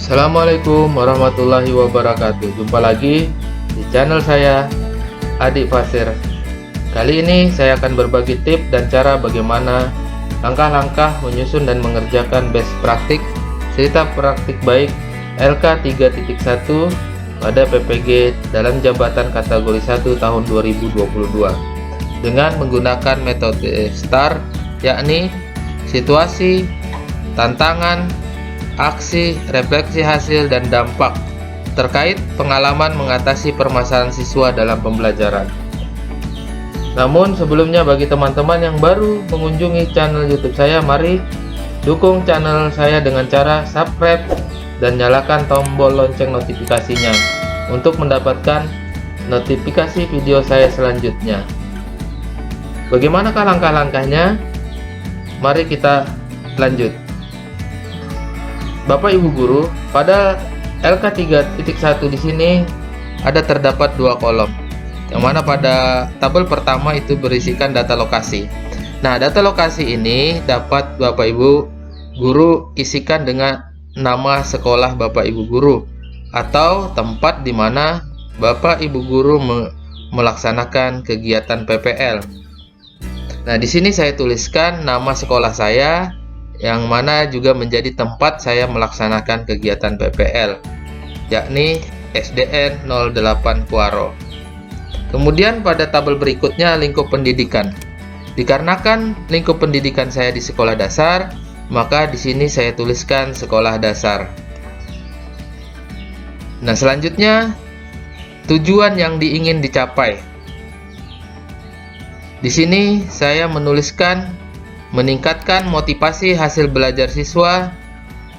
Assalamualaikum warahmatullahi wabarakatuh. Jumpa lagi di channel saya, Adik Pasir. Kali ini saya akan berbagi tips dan cara bagaimana langkah-langkah menyusun dan mengerjakan best praktik cerita praktik baik LK 3.1 pada PPG dalam jabatan kategori 1 tahun 2022 dengan menggunakan metode STAR, yakni situasi, tantangan, aksi, refleksi hasil, dan dampak terkait pengalaman mengatasi permasalahan siswa dalam pembelajaran. Namun sebelumnya, bagi teman-teman yang baru mengunjungi channel YouTube saya, mari dukung channel saya dengan cara subscribe dan nyalakan tombol lonceng notifikasinya untuk mendapatkan notifikasi video saya selanjutnya. Bagaimanakah langkah-langkahnya? Mari kita lanjut. Bapak Ibu guru, pada LK 3.1 di sini terdapat dua kolom. Yang mana pada tabel pertama itu berisikan data lokasi. Nah, data lokasi ini dapat Bapak Ibu guru isikan dengan nama sekolah Bapak Ibu guru atau tempat di mana Bapak Ibu guru melaksanakan kegiatan PPL. Nah, di sini saya tuliskan nama sekolah saya, yang mana juga menjadi tempat saya melaksanakan kegiatan PPL, yakni SDN 08 Kuaro. Kemudian pada tabel berikutnya lingkup pendidikan. Dikarenakan lingkup pendidikan saya di sekolah dasar, maka di sini saya tuliskan sekolah dasar. Nah, selanjutnya tujuan yang diingin dicapai. Di sini saya menuliskan meningkatkan motivasi hasil belajar siswa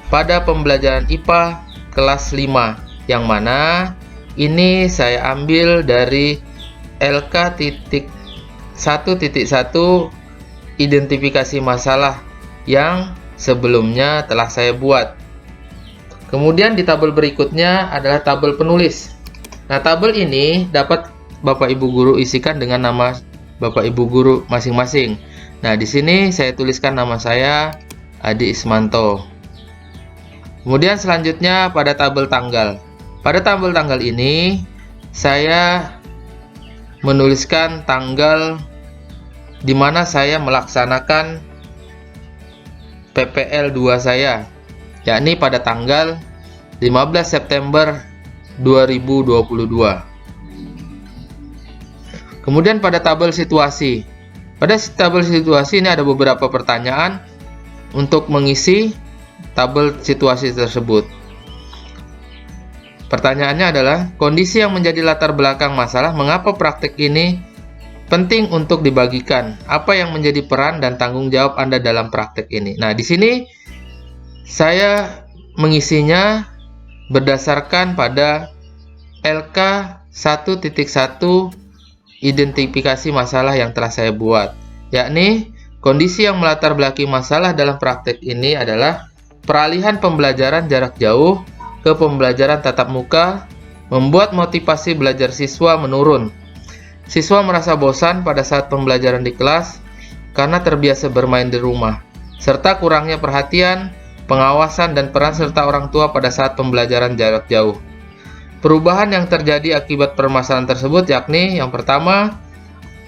pada pembelajaran IPA kelas 5, yang mana ini saya ambil dari LK 1.1 identifikasi masalah yang sebelumnya telah saya buat. Kemudian di tabel berikutnya adalah tabel penulis. Nah, tabel ini dapat Bapak Ibu guru isikan dengan nama Bapak Ibu guru masing-masing. Nah, di sini saya tuliskan nama saya, Adi Ismanto. Kemudian selanjutnya pada tabel tanggal. Pada tabel tanggal ini saya menuliskan tanggal di mana saya melaksanakan PPL 2 saya, yakni pada tanggal 15 September 2022. Kemudian pada tabel situasi. Pada tabel situasi ini ada beberapa pertanyaan untuk mengisi tabel situasi tersebut. Pertanyaannya adalah, kondisi yang menjadi latar belakang masalah, mengapa praktik ini penting untuk dibagikan? Apa yang menjadi peran dan tanggung jawab Anda dalam praktik ini? Nah, di sini saya mengisinya berdasarkan pada LK 1.1 identifikasi masalah yang telah saya buat, yakni kondisi yang melatar belakangi masalah dalam praktek ini adalah peralihan pembelajaran jarak jauh ke pembelajaran tatap muka membuat motivasi belajar siswa menurun. Siswa merasa bosan pada saat pembelajaran di kelas karena terbiasa bermain di rumah, serta kurangnya perhatian, pengawasan, dan peran serta orang tua pada saat pembelajaran jarak jauh. Perubahan yang terjadi akibat permasalahan tersebut yakni yang pertama,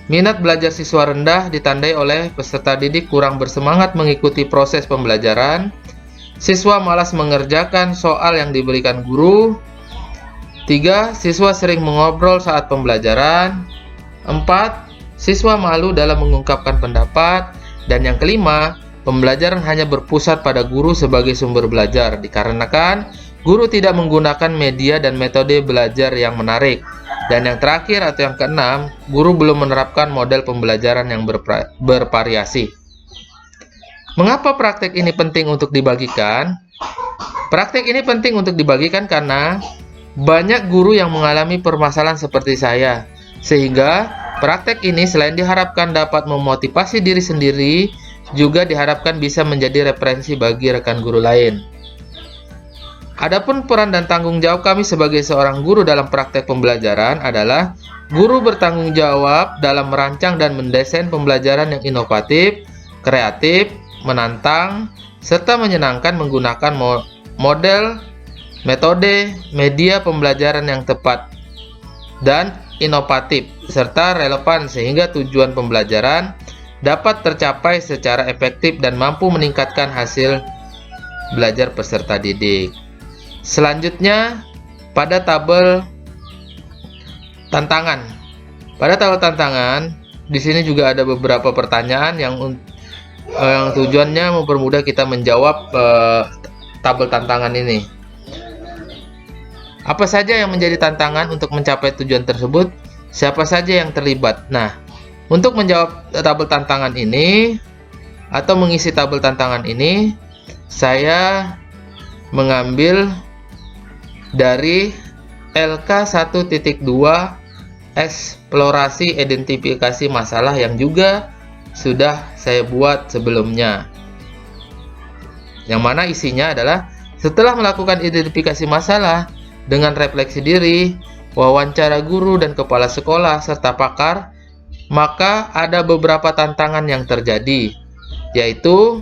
minat belajar siswa rendah ditandai oleh peserta didik kurang bersemangat mengikuti proses pembelajaran, siswa malas mengerjakan soal yang diberikan guru, 3. Siswa sering mengobrol saat pembelajaran, 4. Siswa malu dalam mengungkapkan pendapat, dan yang kelima, pembelajaran hanya berpusat pada guru sebagai sumber belajar dikarenakan guru tidak menggunakan media dan metode belajar yang menarik. Dan yang terakhir atau yang keenam, guru belum menerapkan model pembelajaran yang bervariasi. Mengapa praktek ini penting untuk dibagikan? Praktek ini penting untuk dibagikan karena banyak guru yang mengalami permasalahan seperti saya, sehingga Praktek ini selain diharapkan dapat memotivasi diri sendiri, juga diharapkan bisa menjadi referensi bagi rekan guru lain. Adapun peran dan tanggung jawab kami sebagai seorang guru dalam praktek pembelajaran adalah guru bertanggung jawab dalam merancang dan mendesain pembelajaran yang inovatif, kreatif, menantang, serta menyenangkan menggunakan model, metode, media pembelajaran yang tepat dan inovatif, serta relevan sehingga tujuan pembelajaran dapat tercapai secara efektif dan mampu meningkatkan hasil belajar peserta didik. Selanjutnya, pada tabel tantangan. Pada tabel tantangan, di sini juga ada beberapa pertanyaan yang tujuannya mempermudah kita menjawab tabel tantangan ini. Apa saja yang menjadi tantangan untuk mencapai tujuan tersebut? Siapa saja yang terlibat? Nah, untuk menjawab tabel tantangan ini atau mengisi tabel tantangan ini, saya mengambil dari LK 1.2 eksplorasi identifikasi masalah yang juga sudah saya buat sebelumnya. Yang mana isinya adalah setelah melakukan identifikasi masalah dengan refleksi diri, wawancara guru dan kepala sekolah serta pakar, maka ada beberapa tantangan yang terjadi, yaitu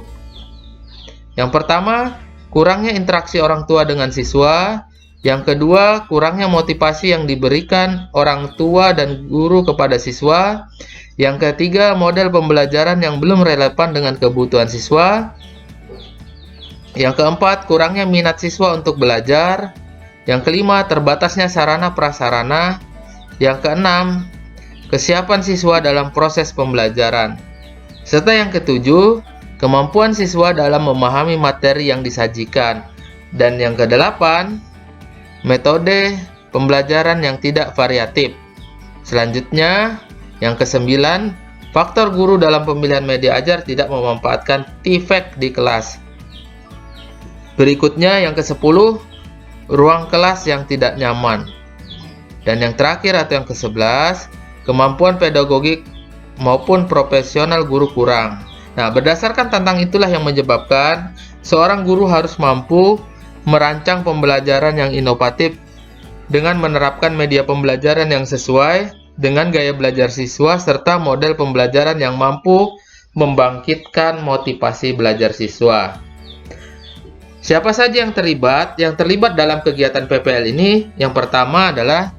yang pertama, kurangnya interaksi orang tua dengan siswa. Yang kedua, kurangnya motivasi yang diberikan orang tua dan guru kepada siswa. Yang ketiga, model pembelajaran yang belum relevan dengan kebutuhan siswa. Yang keempat, kurangnya minat siswa untuk belajar. Yang kelima, terbatasnya sarana prasarana. Yang keenam, kesiapan siswa dalam proses pembelajaran. Serta yang ketujuh, kemampuan siswa dalam memahami materi yang disajikan. Dan yang kedelapan, metode pembelajaran yang tidak variatif. Selanjutnya, yang kesembilan, faktor guru dalam pemilihan media ajar tidak memanfaatkan TVEC di kelas. Berikutnya, yang ke-10, ruang kelas yang tidak nyaman. Dan yang terakhir atau yang ke-11, kemampuan pedagogik maupun profesional guru kurang. Nah, berdasarkan tantangan itulah yang menyebabkan seorang guru harus mampu merancang pembelajaran yang inovatif dengan menerapkan media pembelajaran yang sesuai dengan gaya belajar siswa serta model pembelajaran yang mampu membangkitkan motivasi belajar siswa. Siapa saja yang terlibat? Yang terlibat dalam kegiatan PPL ini, yang pertama adalah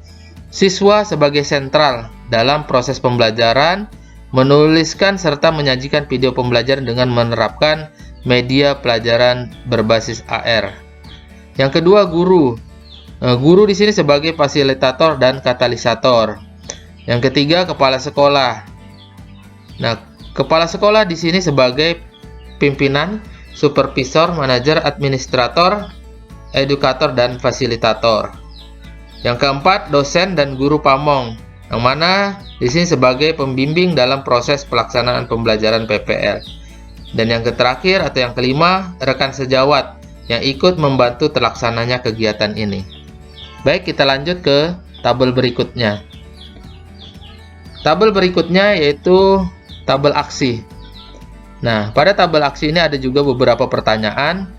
siswa sebagai sentral dalam proses pembelajaran, menuliskan serta menyajikan video pembelajaran dengan menerapkan media pelajaran berbasis AR. Yang kedua, guru. Guru di sini sebagai fasilitator dan katalisator. Yang ketiga, kepala sekolah. Nah, kepala sekolah di sini sebagai pimpinan, supervisor, manajer, administrator, edukator, dan fasilitator. Yang keempat, dosen dan guru pamong, yang mana di sini sebagai pembimbing dalam proses pelaksanaan pembelajaran PPL. Dan yang terakhir atau yang kelima, rekan sejawat yang ikut membantu terlaksananya kegiatan ini. Baik, kita lanjut ke tabel berikutnya. Tabel berikutnya yaitu tabel aksi. Nah, pada tabel aksi ini ada juga beberapa pertanyaan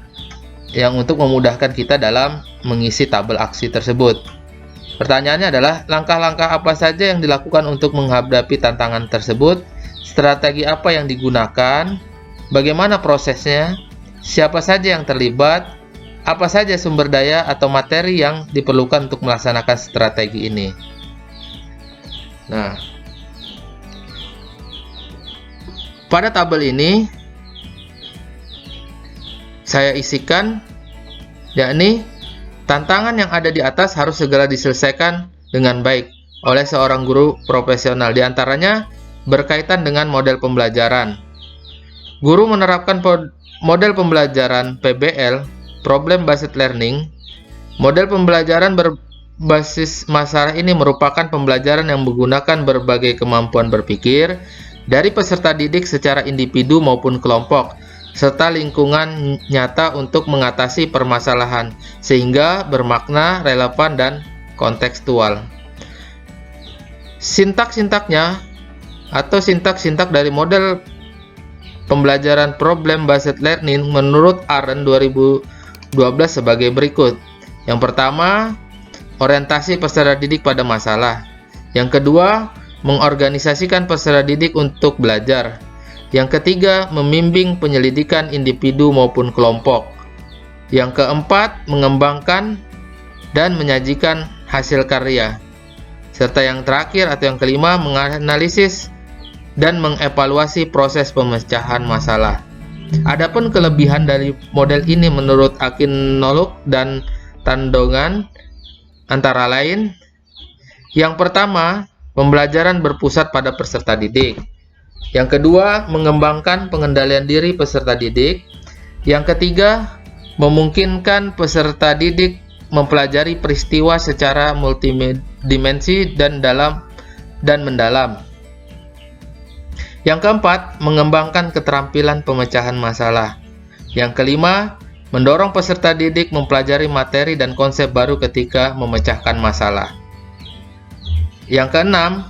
yang untuk memudahkan kita dalam mengisi tabel aksi tersebut. Pertanyaannya adalah, langkah-langkah apa saja yang dilakukan untuk menghadapi tantangan tersebut? Strategi apa yang digunakan? Bagaimana prosesnya? Siapa saja yang terlibat? Apa saja sumber daya atau materi yang diperlukan untuk melaksanakan strategi ini? Nah, pada tabel ini saya isikan, yakni tantangan yang ada di atas harus segera diselesaikan dengan baik oleh seorang guru profesional. Di antaranya berkaitan dengan model pembelajaran. Guru menerapkan model pembelajaran PBL, Problem Based Learning. Model pembelajaran berbasis masalah ini merupakan pembelajaran yang menggunakan berbagai kemampuan berpikir dari peserta didik secara individu maupun kelompok, serta lingkungan nyata untuk mengatasi permasalahan, sehingga bermakna, relevan, dan kontekstual. Sintak-sintaknya atau sintak-sintak dari model pembelajaran problem-based learning menurut Arendt 2012 sebagai berikut. Yang pertama, orientasi peserta didik pada masalah. Yang kedua, mengorganisasikan peserta didik untuk belajar. Yang ketiga, membimbing penyelidikan individu maupun kelompok. Yang keempat, mengembangkan dan menyajikan hasil karya. Serta yang terakhir atau yang kelima, menganalisis dan mengevaluasi proses pemecahan masalah. Adapun kelebihan dari model ini menurut Akinolog dan Tandongan antara lain, yang pertama, pembelajaran berpusat pada peserta didik. Yang kedua, mengembangkan pengendalian diri peserta didik. Yang ketiga, memungkinkan peserta didik mempelajari peristiwa secara multidimensi dan mendalam. Yang keempat, mengembangkan keterampilan pemecahan masalah. Yang kelima, mendorong peserta didik mempelajari materi dan konsep baru ketika memecahkan masalah. Yang keenam,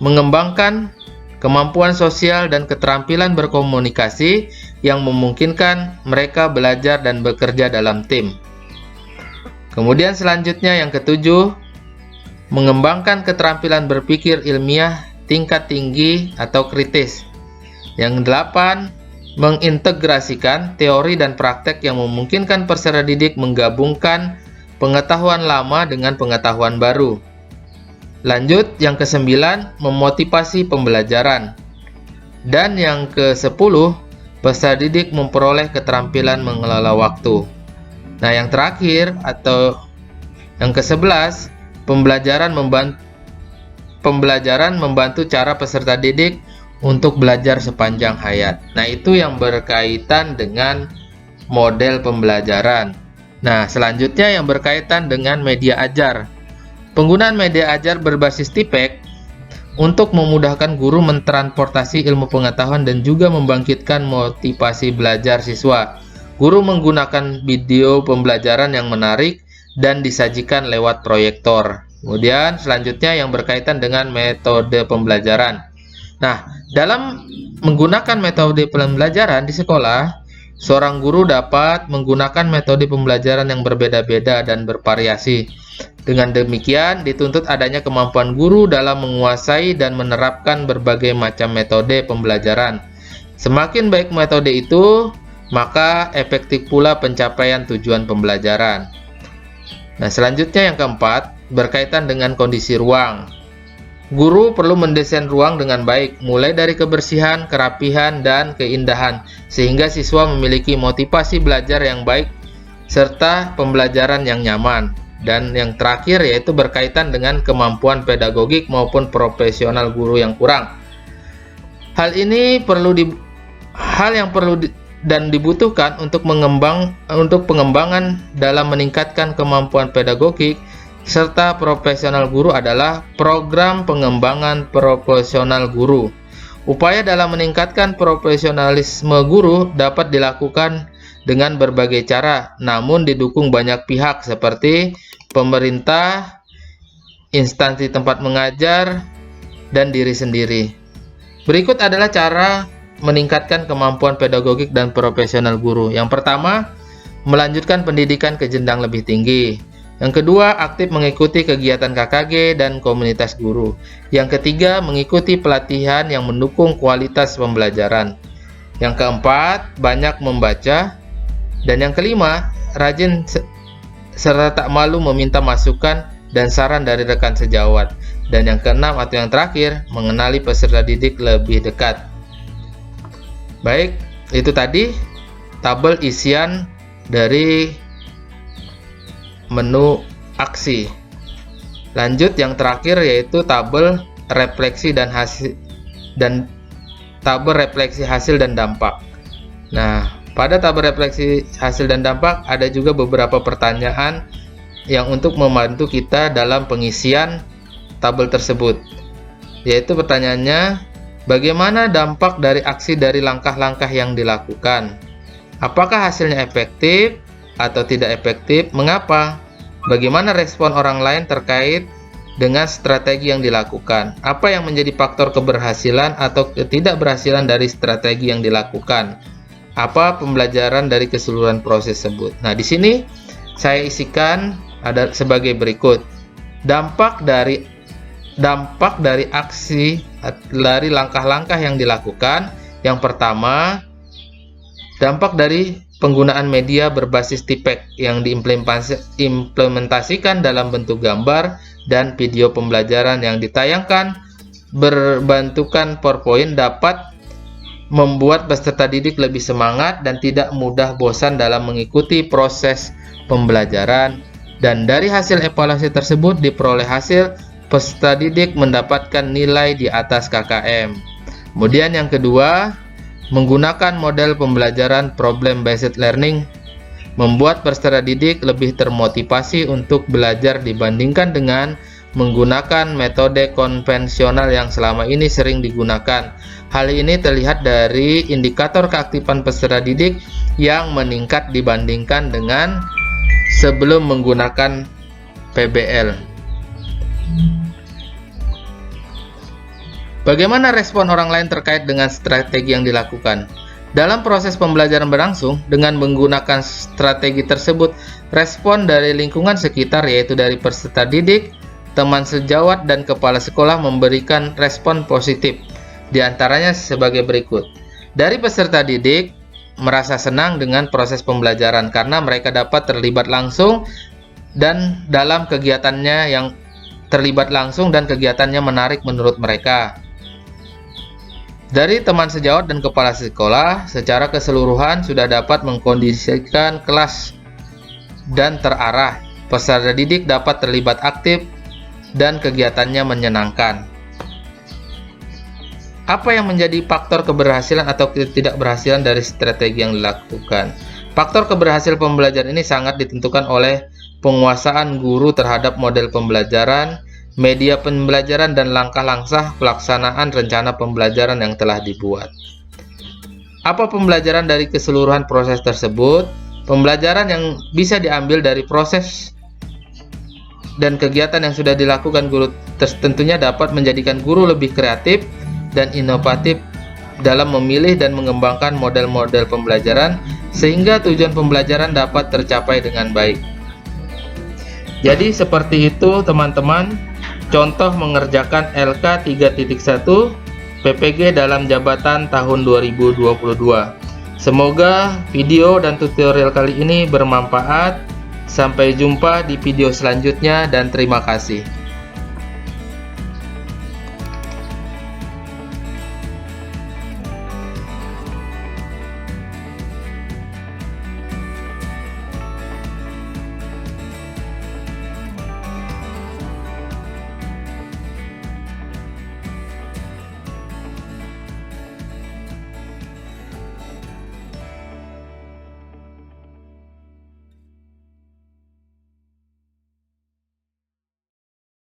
mengembangkan kemampuan sosial dan keterampilan berkomunikasi yang memungkinkan mereka belajar dan bekerja dalam tim. Kemudian selanjutnya yang ketujuh, mengembangkan keterampilan berpikir ilmiah tingkat tinggi atau kritis. Yang delapan, mengintegrasikan teori dan praktek yang memungkinkan peserta didik menggabungkan pengetahuan lama dengan pengetahuan baru. Lanjut, yang kesembilan, memotivasi pembelajaran. Dan yang ke-10, peserta didik memperoleh keterampilan mengelola waktu. Nah, yang terakhir atau yang ke-11, pembelajaran membantu cara peserta didik untuk belajar sepanjang hayat. Nah, itu yang berkaitan dengan model pembelajaran. Nah, selanjutnya yang berkaitan dengan media ajar. Penggunaan media ajar berbasis TIPEK untuk memudahkan guru mentransportasi ilmu pengetahuan dan juga membangkitkan motivasi belajar siswa. Guru menggunakan video pembelajaran yang menarik dan disajikan lewat proyektor. Kemudian selanjutnya yang berkaitan dengan metode pembelajaran. Nah, dalam menggunakan metode pembelajaran di sekolah, seorang guru dapat menggunakan metode pembelajaran yang berbeda-beda dan bervariasi. Dengan demikian, dituntut adanya kemampuan guru dalam menguasai dan menerapkan berbagai macam metode pembelajaran. Semakin baik metode itu, maka efektif pula pencapaian tujuan pembelajaran. Nah, selanjutnya yang keempat, berkaitan dengan kondisi ruang. Guru perlu mendesain ruang dengan baik, mulai dari kebersihan, kerapihan, dan keindahan, sehingga siswa memiliki motivasi belajar yang baik, serta pembelajaran yang nyaman. Dan yang terakhir yaitu berkaitan dengan kemampuan pedagogik maupun profesional guru yang kurang. Hal yang perlu dan dibutuhkan untuk pengembangan dalam meningkatkan kemampuan pedagogik serta profesional guru adalah program pengembangan profesional guru. Upaya dalam meningkatkan profesionalisme guru dapat dilakukan dengan berbagai cara, namun didukung banyak pihak seperti pemerintah, instansi tempat mengajar, dan diri sendiri. Berikut adalah cara meningkatkan kemampuan pedagogik dan profesional guru. Yang pertama, melanjutkan pendidikan ke jenjang lebih tinggi. Yang kedua, aktif mengikuti kegiatan KKG dan komunitas guru. Yang ketiga, mengikuti pelatihan yang mendukung kualitas pembelajaran. Yang keempat, banyak membaca. Dan yang kelima, rajin serta tak malu meminta masukan dan saran dari rekan sejawat. Dan yang keenam atau yang terakhir, mengenali peserta didik lebih dekat. Baik, itu tadi tabel isian dari menu aksi. Lanjut yang terakhir yaitu tabel refleksi dan tabel refleksi hasil dan dampak. Nah, pada tabel refleksi hasil dan dampak ada juga beberapa pertanyaan yang untuk membantu kita dalam pengisian tabel tersebut. Yaitu pertanyaannya, bagaimana dampak dari aksi dari langkah-langkah yang dilakukan? Apakah hasilnya efektif atau tidak efektif? Mengapa? Bagaimana respon orang lain terkait dengan strategi yang dilakukan. Apa yang menjadi faktor keberhasilan atau ketidakberhasilan dari strategi yang dilakukan? Apa pembelajaran dari keseluruhan proses tersebut? Nah, di sini saya isikan ada sebagai berikut. Dampak dari aksi dari langkah-langkah yang dilakukan. Yang pertama, dampak dari penggunaan media berbasis TIPEC yang diimplementasikan dalam bentuk gambar dan video pembelajaran yang ditayangkan berbantukan PowerPoint dapat membuat peserta didik lebih semangat dan tidak mudah bosan dalam mengikuti proses pembelajaran. Dan dari hasil evaluasi tersebut diperoleh hasil peserta didik mendapatkan nilai di atas KKM. Kemudian yang kedua, menggunakan model pembelajaran problem based learning membuat peserta didik lebih termotivasi untuk belajar dibandingkan dengan menggunakan metode konvensional yang selama ini sering digunakan. Hal ini terlihat dari indikator keaktifan peserta didik yang meningkat dibandingkan dengan sebelum menggunakan PBL. Bagaimana respon orang lain terkait dengan strategi yang dilakukan? Dalam proses pembelajaran berlangsung, dengan menggunakan strategi tersebut, respon dari lingkungan sekitar, yaitu dari peserta didik, teman sejawat, dan kepala sekolah memberikan respon positif. Di antaranya sebagai berikut. Dari peserta didik, merasa senang dengan proses pembelajaran karena mereka dapat terlibat langsung dan dalam kegiatannya yang terlibat langsung dan kegiatannya menarik menurut mereka. Dari teman sejawat dan kepala sekolah, secara keseluruhan sudah dapat mengkondisikan kelas dan terarah. Peserta didik dapat terlibat aktif dan kegiatannya menyenangkan. Apa yang menjadi faktor keberhasilan atau ketidakberhasilan dari strategi yang dilakukan? Faktor keberhasilan pembelajaran ini sangat ditentukan oleh penguasaan guru terhadap model pembelajaran, media pembelajaran, dan langkah-langkah pelaksanaan rencana pembelajaran yang telah dibuat. Apa pembelajaran dari keseluruhan proses tersebut? Pembelajaran yang bisa diambil dari proses dan kegiatan yang sudah dilakukan guru tentunya dapat menjadikan guru lebih kreatif dan inovatif dalam memilih dan mengembangkan model-model pembelajaran sehingga tujuan pembelajaran dapat tercapai dengan baik. Jadi seperti itu teman-teman, contoh mengerjakan LK 3.1 PPG dalam jabatan tahun 2022. Semoga video dan tutorial kali ini bermanfaat. Sampai jumpa di video selanjutnya dan terima kasih.